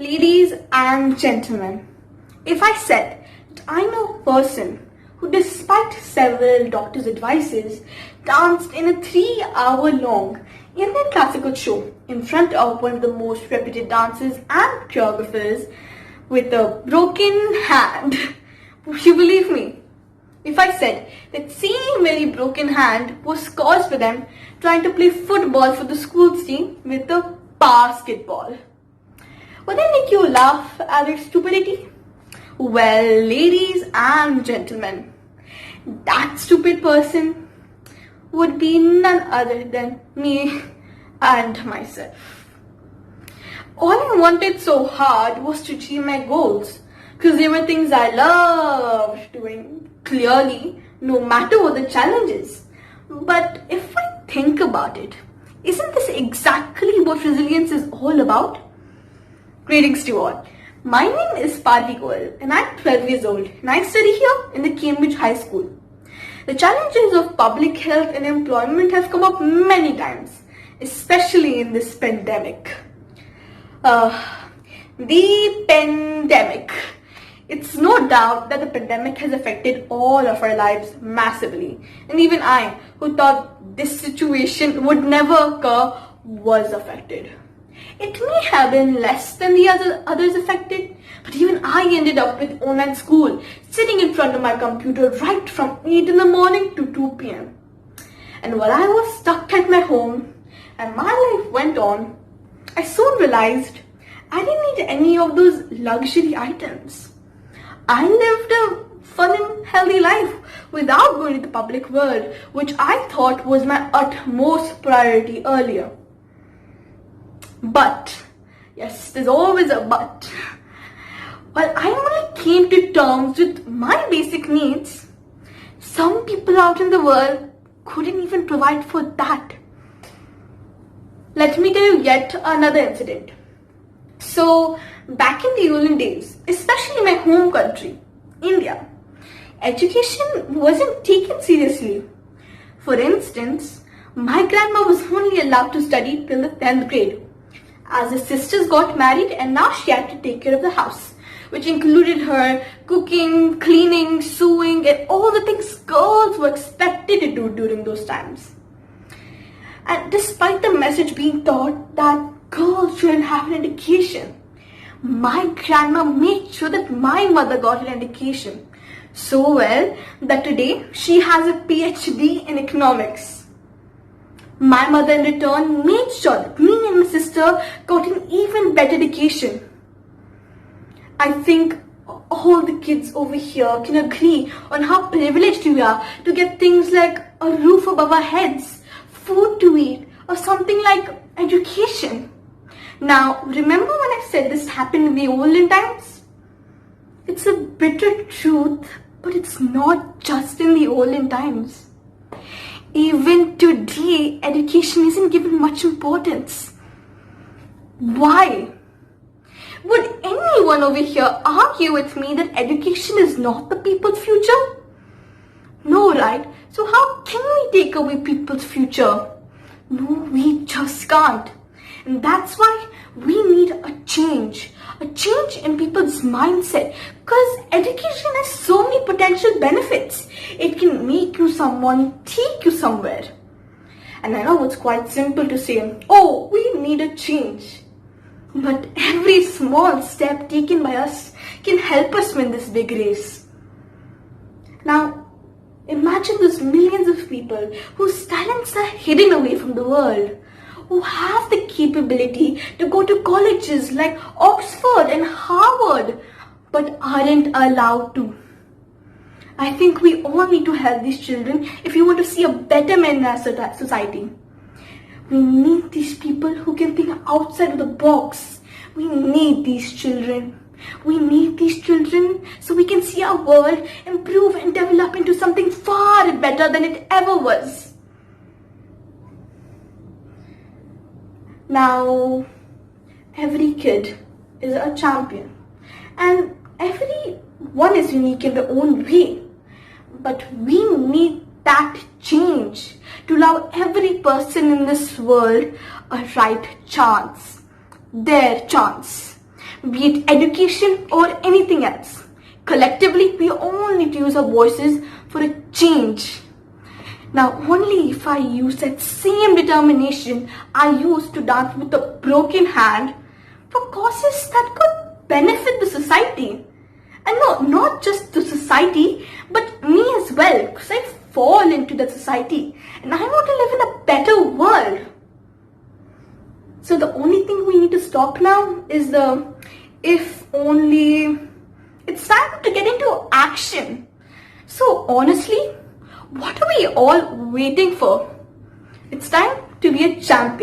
Ladies and gentlemen, if I said that I know a person who, despite several doctors' advices, danced in a 3-hour-long Indian classical show in front of one of the most reputed dancers and choreographers with a broken hand, would you believe me? If I said that seemingly broken hand was caused by them trying to play football for the school's team with a basketball, would that make you laugh at their stupidity? Well, ladies and gentlemen, that stupid person would be none other than me and myself. All I wanted so hard was to achieve my goals, because they were things I loved doing, clearly, no matter what the challenge is. But if I think about it, isn't this exactly what resilience is all about? Greetings to all. My name is Parvi Goel and I'm 12 years old and I study here in the Cambridge High School. The challenges of public health and employment have come up many times, especially in this pandemic. The pandemic. It's no doubt that the pandemic has affected all of our lives massively. And even I, who thought this situation would never occur, was affected. It may have been less than the others affected, but even I ended up with online school, sitting in front of my computer right from 8 in the morning to 2 p.m. And while I was stuck at my home and my life went on, I soon realized I didn't need any of those luxury items. I lived a fun and healthy life without going to the public world, which I thought was my utmost priority earlier. But, yes, there's always a but. While I only came to terms with my basic needs, some people out in the world couldn't even provide for that. Let me tell you yet another incident. So, back in the olden days, especially in my home country, India, education wasn't taken seriously. For instance, my grandma was only allowed to study till the 10th grade, as her sisters got married and now she had to take care of the house, which included her cooking, cleaning, sewing, and all the things girls were expected to do during those times. And despite the message being taught that girls shouldn't have an education, my grandma made sure that my mother got an education so well that today she has a PhD in economics. My mother in return made sure that me and my sister got an even better education. I think all the kids over here can agree on how privileged we are to get things like a roof above our heads, food to eat, or something like education. Now, remember when I said this happened in the olden times? It's a bitter truth, but it's not just in the olden times. Even today, education isn't given much importance. Why? Would anyone over here argue with me that education is not the people's future? No, right? So how can we take away people's future? No, we just can't. And that's why we need a change in people's mindset, because education has so many potential benefits. It can make you someone, take you somewhere. And I know it's quite simple to say, oh, we need a change. But every small step taken by us can help us win this big race. Now, imagine those millions of people whose talents are hidden away from the world, who have the capability to go to colleges like Oxford and Harvard, but aren't allowed to. I think we all need to help these children if we want to see a betterment in our society. We need these people who can think outside of the box. We need these children. We need these children so we can see our world improve and develop into something far better than it ever was. Now, every kid is a champion and everyone is unique in their own way. But we need that change to allow every person in this world a right chance, their chance. be it education or anything else. Collectively, we all need to use our voices for a change. Now, only if I use that same determination I used to dance with a broken hand for causes that could benefit the society. And no, not just the society, but me as well, because I fall into that society and I want to live in a better world. So the only thing we need to stop now is the if only. It's time to get into action. So honestly, what are we all waiting for? It's time to be a champion.